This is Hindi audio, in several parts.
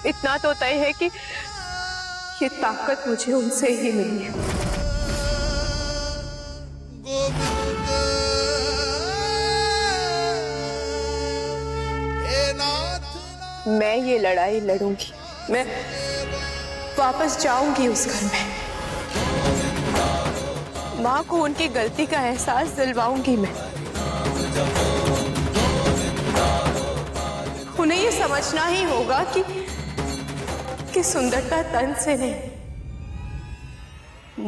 इतना तो तय है कि ये ताकत मुझे उनसे ही मिली है। मैं ये लड़ाई लड़ूंगी, मैं वापस जाऊंगी उस घर में, माँ को उनकी गलती का एहसास दिलवाऊंगी मैं। उन्हें ये समझना ही होगा कि सुंदरता तन से नहीं,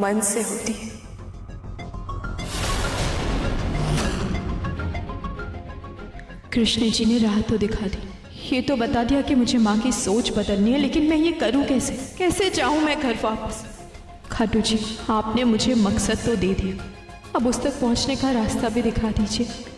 मन से होती है। कृष्ण जी ने राह तो दिखा दी, ये तो बता दिया कि मुझे माँ की सोच बदलनी है, लेकिन मैं ये करूँ कैसे? कैसे जाऊँ मैं घर वापस? खाटू जी, आपने मुझे मकसद तो दे दिया, अब उस तक पहुँचने का रास्ता भी दिखा दीजिए।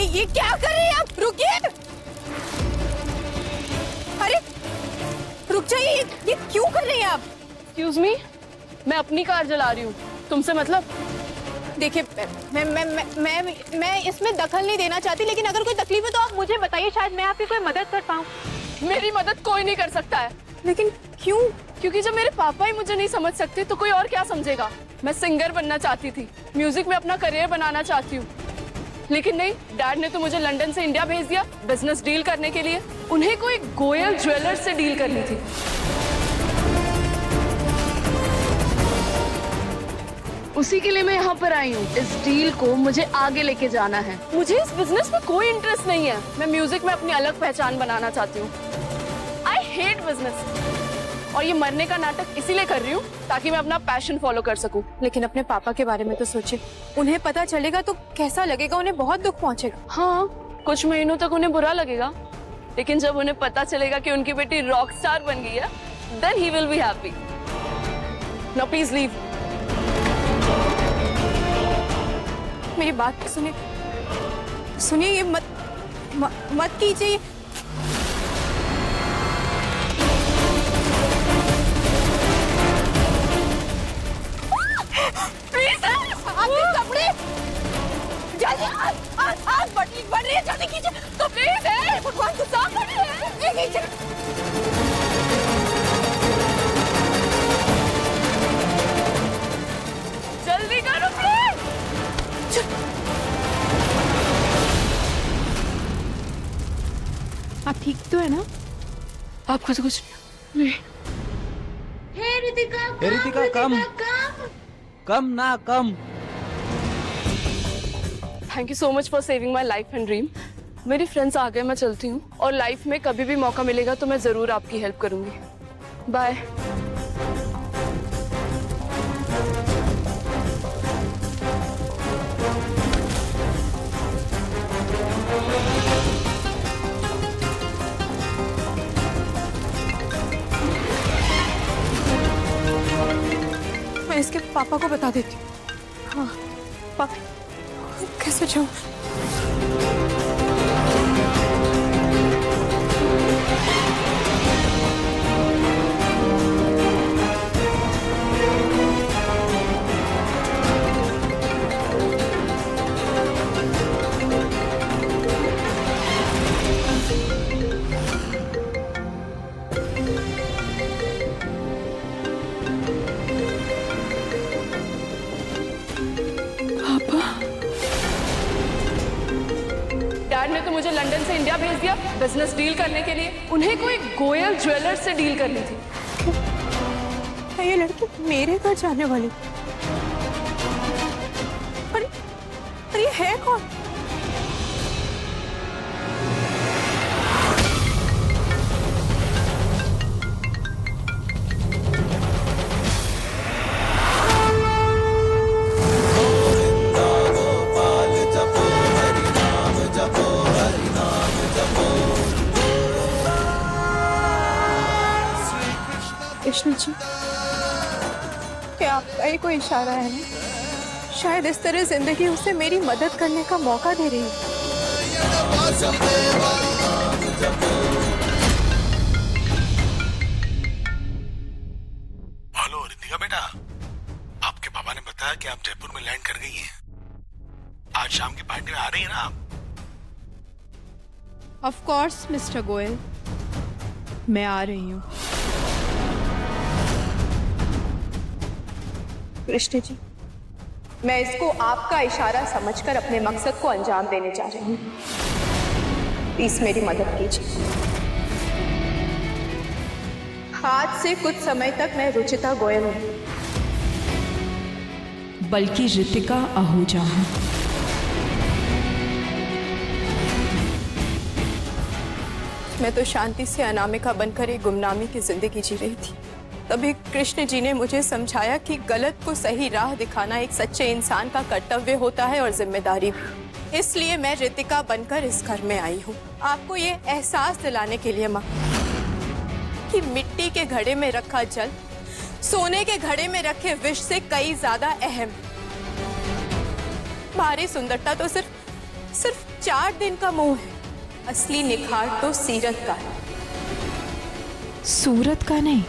ये क्या कर रही हैं आप? रुकिए! अरे रुक जाइए, ये क्यों कर रही हैं आप? एक्सक्यूज मी, मैं अपनी कार जला रही हूँ, तुमसे मतलब? देखिए, मैं इसमें दखल नहीं देना चाहती, लेकिन अगर कोई तकलीफ है तो आप मुझे बताइए, शायद मैं आपकी कोई मदद कर पाऊँ। मेरी मदद कोई नहीं कर सकता है। लेकिन क्यों? क्योंकि जब मेरे पापा ही मुझे नहीं समझ सकते तो कोई और क्या समझेगा। मैं सिंगर बनना चाहती थी, म्यूजिक में अपना करियर बनाना चाहती हूँ, लेकिन नहीं, डैड ने तो मुझे लंदन से इंडिया भेज दिया बिजनेस डील करने के लिए। उन्हें कोई गोयल ज्वेलर्स से डील करनी थी। उसी के लिए मैं यहाँ पर आई हूँ। इस डील को मुझे आगे लेके जाना है। मुझे इस बिजनेस में कोई इंटरेस्ट नहीं है। मैं म्यूजिक में अपनी अलग पहचान बनाना चाहती हूँ। आई हेट बिजनेस, और ये मरने का नाटक इसीलिए कर रही हूँ ताकि मैं अपना पैशन फॉलो कर सकूं। लेकिन अपने पापा के बारे में तो सोचिए, उन्हें पता चलेगा तो कैसा लगेगा? उन्हें बहुत दुख पहुंचेगा। हाँ, कुछ महीनों तक उन्हें बुरा लगेगा, लेकिन जब उन्हें पता चलेगा कि उनकी बेटी रॉक स्टार बन गई है, then he will be happy. Now please leave. मेरी बात सुनिए, सुनिए, ये मत कीजिए। बढ़ रही है, जल्दी कीजिए तो प्लीज। है भगवान, को साफ बढ़ रही है। जल्दी करो प्लीज। आप ठीक तो है ना? आपको तो कुछ नहीं। हे रितिका, कम ना come. Thank you so much for saving my life and dream. मेरी फ्रेंड्स आ गए, मैं चलती हूँ, और लाइफ में कभी भी मौका मिलेगा तो मैं जरूर आपकी हेल्प करूंगी। बाय। मैं इसके पापा को बता देती हूँ। हाँ, पापा कैसे जाऊँ? डैड ने तो मुझे लंदन से इंडिया भेज दिया बिजनेस डील करने के लिए। उन्हें कोई गोयल ज्वेलर्स से डील करनी थी। क्या ये लड़की मेरे घर जाने वाली? अरे ये है कौन? कृष्ण जी, क्या आपका ही कोई इशारा है ना? शायद इस तरह जिंदगी उसे मेरी मदद करने का मौका दे रही है। हेलो रितिका बेटा, जयपुर में लैंड कर गई हैं। आज शाम की पार्टी में आ रही है ना आप? ऑफ कोर्स मिस्टर गोयल, मैं आ रही हूँ। कृष्ण जी, मैं इसको आपका इशारा समझकर अपने मकसद को अंजाम देने जा रही हूँ। प्लीज मेरी मदद कीजिए। आज से कुछ समय तक मैं रुचिता गोयल हूँ, बल्कि रितिका आहूजा हूँ। मैं तो शांति से अनामिका बनकर एक गुमनामी की जिंदगी जी रही थी। तभी कृष्ण जी ने मुझे समझाया कि गलत को सही राह दिखाना एक सच्चे इंसान का कर्तव्य होता है और जिम्मेदारी भी। इसलिए मैं रितिका बनकर इस घर में आई हूँ, आपको ये एहसास दिलाने के लिए माँ कि मिट्टी के घड़े में रखा जल सोने के घड़े में रखे विष से कई ज्यादा अहम। बाहरी सुंदरता तो सिर्फ 4 दिन का मोह है, असली निखार तो सीरत का है। सूरत का नहीं।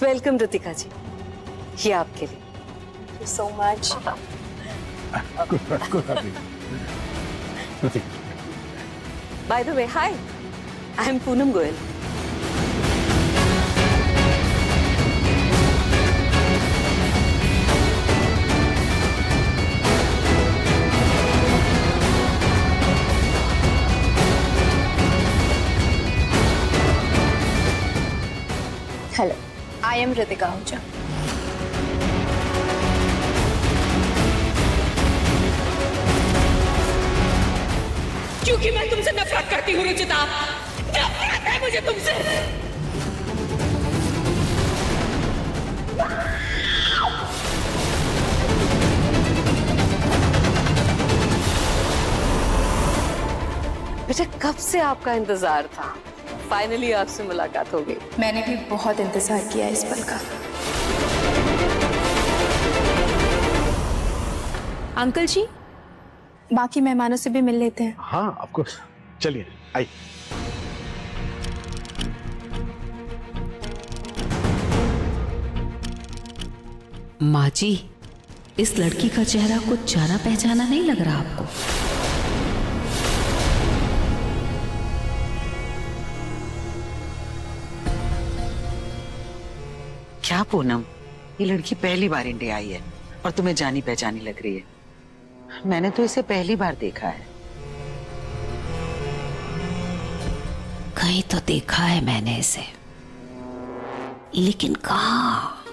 वेलकम रितिका जी, ये आपके लिए। Thank you so much. By the way, hi, I am Poonam Goyal. Hello, I am Ritika Ahuja. क्योंकि मैं तुमसे नफरत करती हूँ रुचिता, नफरत है मुझे तुमसे। बेटा, कब से आपका इंतजार था, फाइनली आपसे मुलाकात हो गई। मैंने भी बहुत इंतजार किया इस पल का। अंकल जी, बाकी मेहमानों से भी मिल लेते हैं। हाँ ऑफ कोर्स, चलिए आइए। माँ जी, इस लड़की का चेहरा कुछ जाना पहचाना नहीं लग रहा आपको? क्या पूनम, ये लड़की पहली बार इंडिया आई है और तुम्हें जानी पहचानी लग रही है? मैंने तो इसे पहली बार देखा है। कहीं तो देखा है मैंने इसे, लेकिन कहाँ?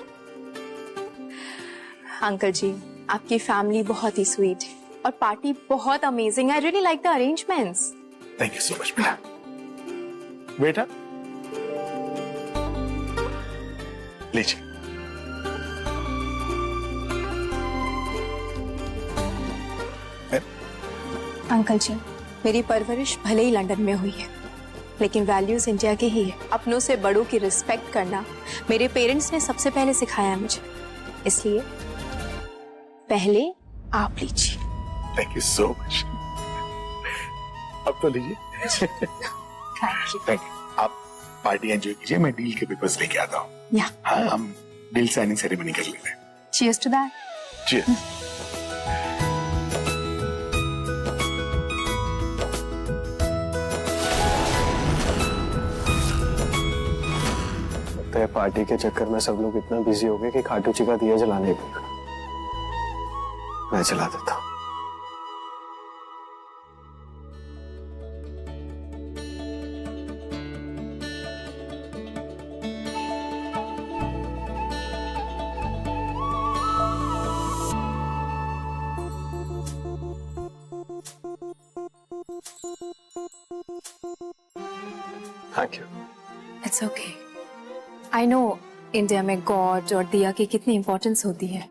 अंकल जी, आपकी फैमिली बहुत ही स्वीट है और पार्टी बहुत अमेजिंग है। I really like the arrangements. Thank you so much बेटा। बेटा लीजिए। अंकल जी, मेरी परवरिश भले ही लंदन में हुई है, लेकिन वैल्यूज इंडिया के ही है। अपनों से बड़ों की रिस्पेक्ट करना मेरे पेरेंट्स ने सबसे पहले सिखाया है मुझे, इसलिए पहले आप लीजिए। Thank you so much. अब तो लीजिए। Thank you. आप पार्टी एंजॉय कीजिए, मैं डील के पेपर्स लेके आता हूँ। या हाँ, हम डील साइनिंग सेरेमनी कर लेते हैं। Cheers to that. Cheers. Party के चक्कर में सब लोग इतना बिजी हो गए कि खाटू जी का दिया जलाने भूल। मैं जला देता हूँ। Thank you. It's okay. I know India में गॉड और दिया की कितनी इंपॉर्टेंस होती है।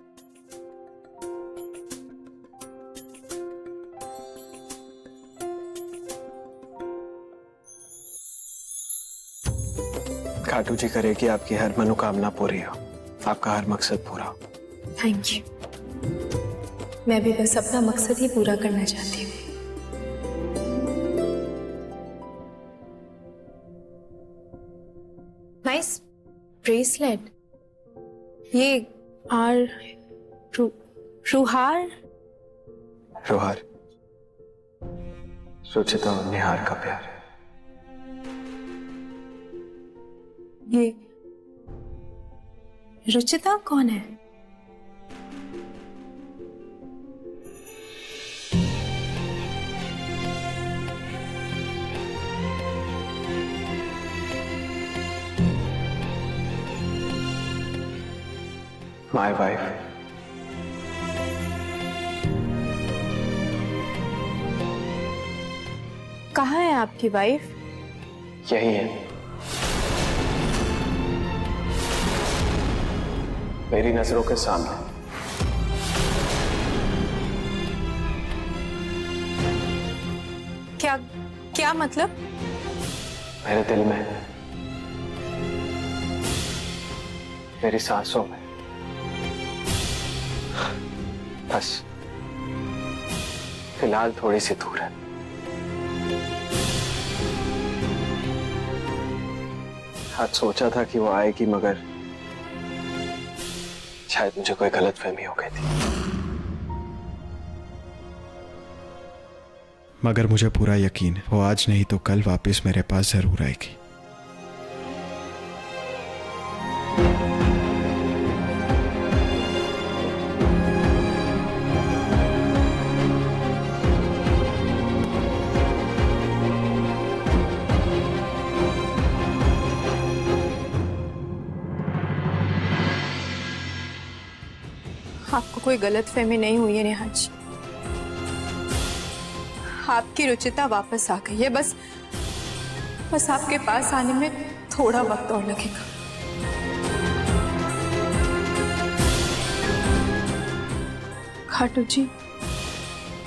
खाटू जी करे कि आपकी हर मनोकामना पूरी हो, आपका हर मकसद पूरा हो। Thank you. मैं भी बस अपना मकसद ही पूरा करना चाहती हूँ। Nice bracelet. ये रुहार रुहार रुचिता और निहार का प्यार। ये रुचिता कौन है? My wife. कहाँ है आपकी वाइफ? यही है, मेरी नजरों के सामने। क्या क्या मतलब? मेरे दिल में, मेरी सांसों में। बस फिलहाल थोड़ी सी दूर है। आज सोचा था कि वो आएगी, मगर शायद मुझे कोई गलतफहमी हो गई थी। मगर मुझे पूरा यकीन है वो आज नहीं तो कल वापस मेरे पास जरूर आएगी। आपको कोई गलतफहमी नहीं हुई है नेहा जी। आपकी रुचिता वापस आ गई है। बस आपके पास आने में थोड़ा वक्त और लगेगा। खाटू जी,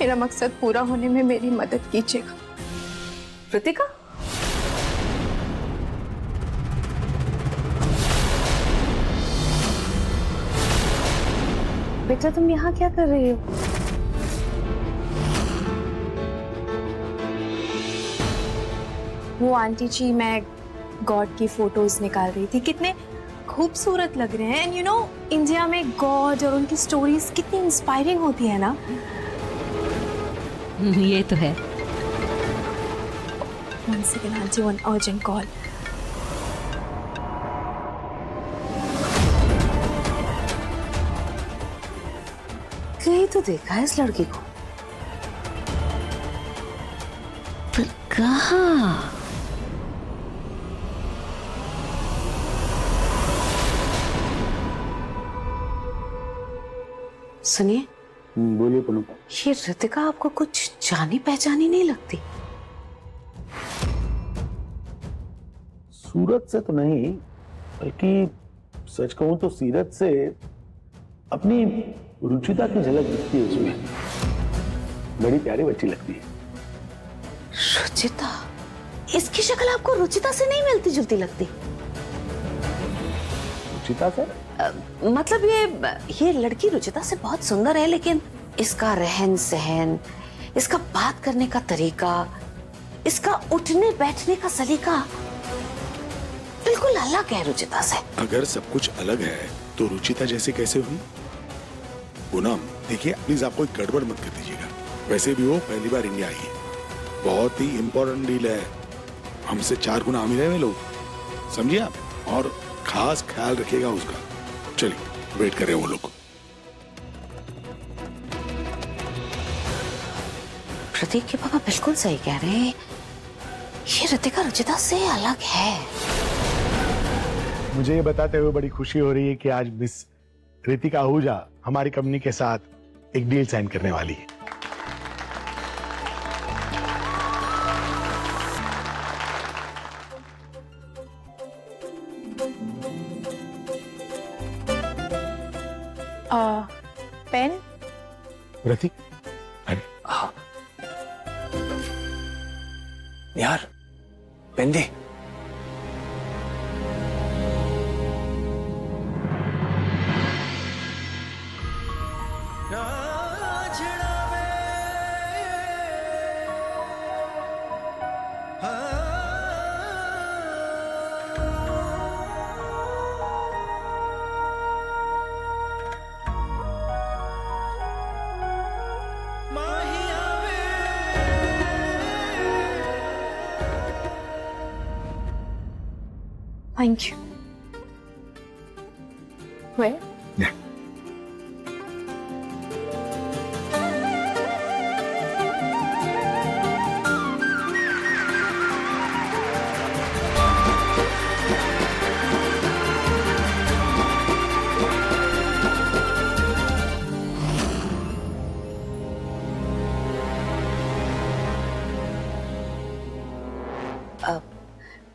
मेरा मकसद पूरा होने में मेरी मदद कीजिएगा। कृतिका, बेटा तुम यहाँ क्या कर रही हो? वो आंटी जी, मैं गॉड की फोटोज निकाल रही थी। कितने खूबसूरत लग रहे हैं। एंड यू नो, इंडिया में गॉड और उनकी स्टोरीज कितनी इंस्पायरिंग होती है ना। ये तो है। One second, aunty, one urgent call. कहीं तो देखा है इस लड़की को, पर कहाँ? सुनिए। बोलिए पूनम। ये रितिका आपको कुछ जानी पहचानी नहीं लगती? सूरत से तो नहीं, बल्कि सच कहूं तो सीरत से अपनी रुचिता की झलक दिखती है उसमें। बड़ी प्यारी बच्ची लगती है। रुचिता? इसकी शक्ल आपको रुचिता से नहीं मिलती जुलती लगती? रुचिता से? मतलब ये लड़की रुचिता से बहुत सुंदर है, लेकिन इसका रहन सहन, इसका बात करने का तरीका, इसका उठने बैठने का सलीका बिल्कुल अलग है रुचिता से। अगर सब कुछ अलग है तो रुचिता जैसे कैसे हुई? पूनम देखिए, प्लीज आप कोई गड़बड़ मत कर दीजिएगा। वैसे भी वो पहली बार इंडिया आई है, बहुत ही इंपॉर्टेंट डील है, हमसे 4 गुना अमीर है वे लोग, समझिए आप। और खास ख्याल रखिएगा उसका। चलिए, वेट कर रहे हैं वो लोग। प्रतीक के पापा बिल्कुल सही कह रहे हैं, ये रितिका रुचिता से अलग है। मुझे ये बताते हुए बड़ी खुशी हो रही है कि आज मिस रितिका आहूजा हमारी कंपनी के साथ एक डील साइन करने वाली है। पेन? रति, अरे हाँ यार, पेन दे। Thank you. Where? Yeah.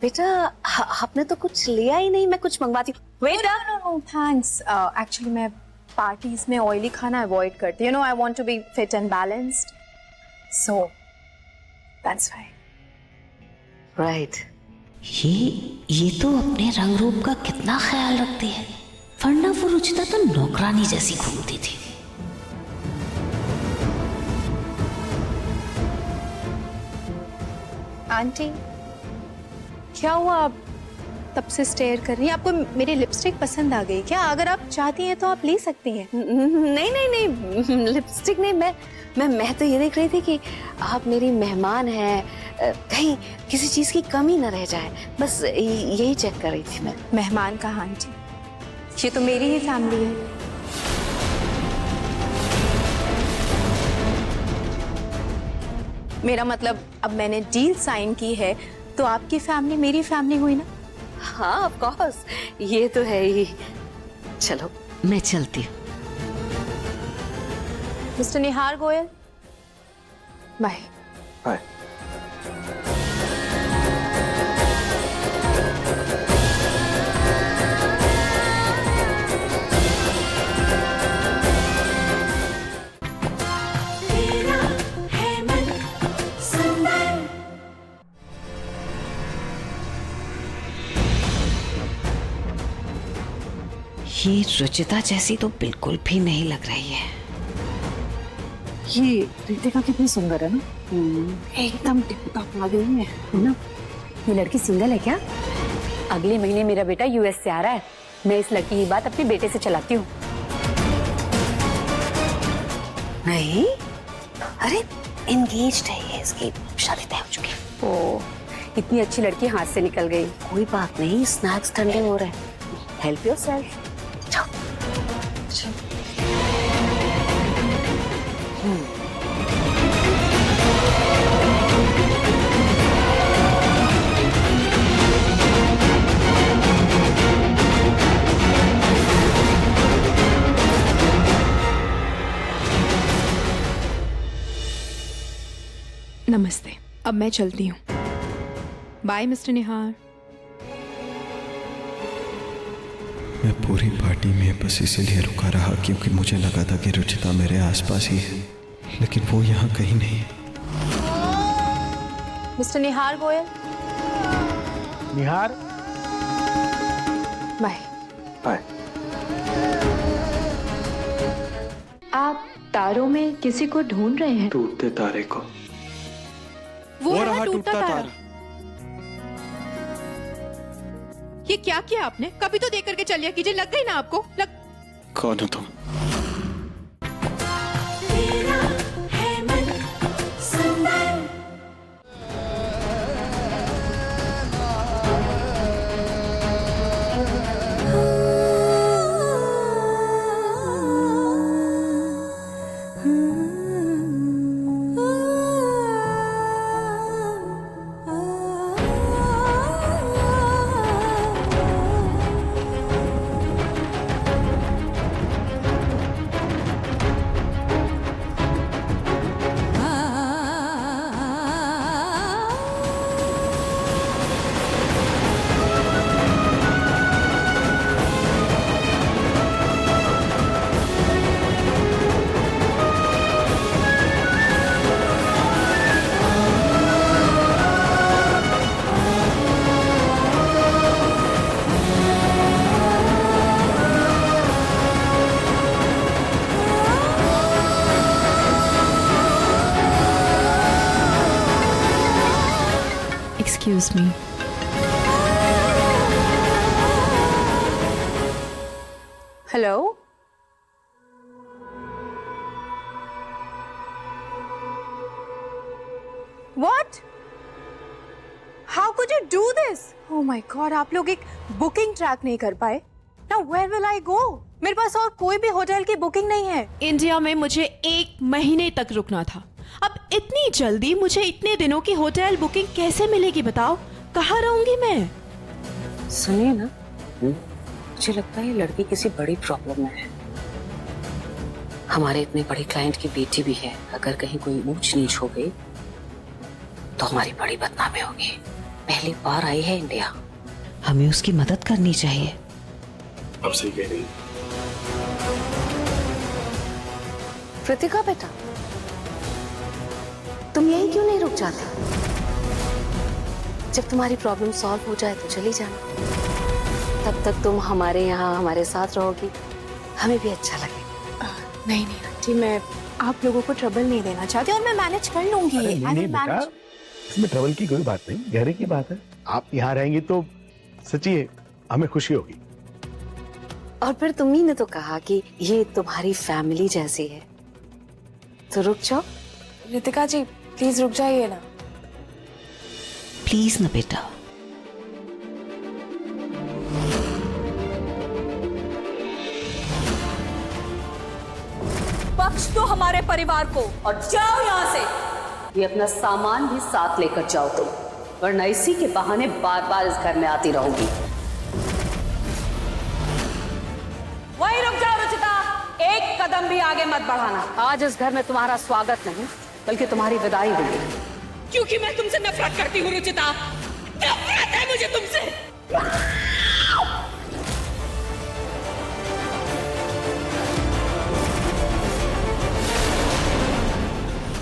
बेटा आपने तो कुछ लिया ही नहीं, मैं कुछ मंगवाती हूँ। Wait No, thanks. Actually, मैं पार्टीज में ऑयली खाना अवॉइड करती हूँ। You know, I want to be fit and balanced. So, that's why. Right. ये तो अपने रंग रूप का कितना ख्याल रखती है, वरना वो रुचिता तो नौकरानी जैसी घूमती थी। आंटी, क्या हुआ? आप तब से स्टेयर कर रही हैं। आपको मेरी लिपस्टिक पसंद आ गई क्या? अगर आप चाहती हैं तो आप ले सकती हैं। नहीं नहीं नहीं, लिपस्टिक नहीं, मैं तो ये देख रही थी कि आप मेरी मेहमान हैं, कहीं किसी चीज की कमी न रह जाए, बस यही चेक कर रही थी मैं। मेहमान कहाँ आंटी? ये तो मेरी ही फैमिली है। मेरा मतलब, अब मैंने डील साइन की है तो आपकी फैमिली मेरी फैमिली हुई ना। हाँ ऑफ कोर्स, ये तो है ही। चलो मैं चलती हूँ। मिस्टर निहार गोयल, बाय। हाय। ये रुचिता जैसी तो बिल्कुल भी नहीं लग रही है। ये रितिका कितनी सुंदर है ना, एकदम टिप-टॉप लग रही है ना। ये लड़की सिंगल है क्या? अगले महीने मेरा बेटा यूएस से आ रहा है, मैं इस लड़की की बात अपने बेटे से चलाती हूँ। नहीं, अरे एंगेज्ड है ये, इसकी शादी तय हो चुकी है। ओह, इतनी अच्छी लड़की हाथ से निकल गई। कोई बात नहीं, स्नैक्स ठंडे हो रहे हैं, हेल्प योरसेल्फ। जाओ। नमस्ते, अब मैं चलती हूँ। बाय मिस्टर निहार। मैं पूरी पार्टी में बस इसीलिए रुका रहा क्योंकि मुझे लगा था कि रुचिता मेरे आसपास ही है, लेकिन वो यहाँ कहीं नहीं है। मिस्टर निहार गोयल, निहार, बाय। हाय। आप तारों में किसी को ढूंढ रहे हैं? टूटते तारे को। वो रहा टूटता तारा। ये क्या किया आपने? कभी तो देख करके चलिए कीजिए। लग गई ना आपको? कौन हो तुम? Excuse me. Hello? What? How could you do this? Oh my God, आप लोग एक बुकिंग ट्रैक नहीं कर पाए? Now where will I go? मेरे पास और कोई भी होटल की बुकिंग नहीं है। इंडिया में मुझे 1 महीने तक रुकना था। अब इतनी जल्दी मुझे इतने दिनों की होटल बुकिंग कैसे मिलेगी बताओ? कहाँ रहूंगी मैं? सुनिए ना, मुझे लगता है ये लड़की किसी बड़ी प्रॉब्लम में है। हमारे इतने बड़े क्लाइंट की बेटी भी है, अगर कहीं कोई ऊंच नीच हो गई तो हमारी बड़ी बदनामी होगी। पहली बार आई है इंडिया, हमें उसकी मदद करनी चाहिए। अब सही कह रही। कृतिका बेटा, तुम यहीं क्यों नहीं रुक जाते? जब तुम्हारी प्रॉब्लम सॉल्व हो जाए तो चली जाना। तब तक तुम हमारे यहाँ हमारे साथ रहोगी, हमें भी अच्छा लगेगा। नहीं नहीं आंटी, मैं आप लोगों को ट्रबल नहीं देना चाहती और मैं मैनेज कर लूंगी। नहीं बेटा, इसमें ट्रबल की कोई बात नहीं, गहरे की बात है। आप यहाँ रहेंगी तो सच्ची हमें खुशी होगी। और फिर तुम ही ने तो कहा कि ये तुम्हारी फैमिली जैसी है, तो रुक जाओ। रितिका जी प्लीज रुक जाइए ना। प्लीज ना बेटा। बख्श दो हमारे परिवार को और जाओ यहाँ से। ये अपना सामान भी साथ लेकर जाओ तुम, वरना इसी के बहाने बार बार इस घर में आती रहूंगी। वहीं रुक जाओ रुचिता, एक कदम भी आगे मत बढ़ाना। आज इस घर में तुम्हारा स्वागत नहीं बल्कि तुम्हारी विदाई होगी। क्योंकि मैं तुमसे नफरत करती हूँ रुचिता, नफरत है मुझे तुमसे।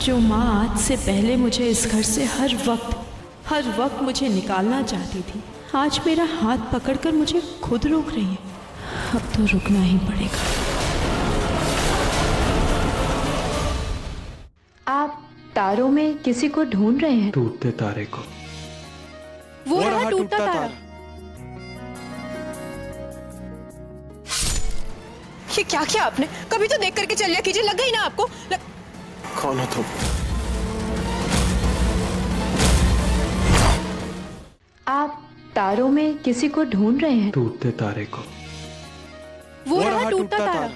जो माँ आज से पहले मुझे इस घर से हर वक्त मुझे निकालना चाहती थी, आज मेरा हाथ पकड़कर मुझे खुद रोक रही है। अब तो रुकना ही पड़ेगा। आप तारों में किसी को ढूंढ रहे हैं? टूटते तारे को। वो रहा टूटता तारा। ये क्या किया आपने? कभी तो देख करके चल लिया कीजिए, लग गई ना आपको? कौन हो तुम? आप तारों में किसी को ढूंढ रहे हैं? टूटते तारे को। वो रहा टूटता तारा।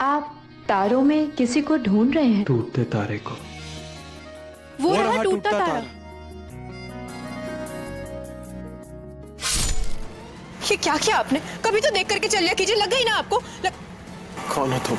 आप तारों में किसी को ढूंढ रहे हैं? टूटते तारे को। वो रहा टूटता तारा। ये क्या किया आपने? कभी तो देख करके चल लिया कीजिए, लग गई ना आपको? कौन हो तुम?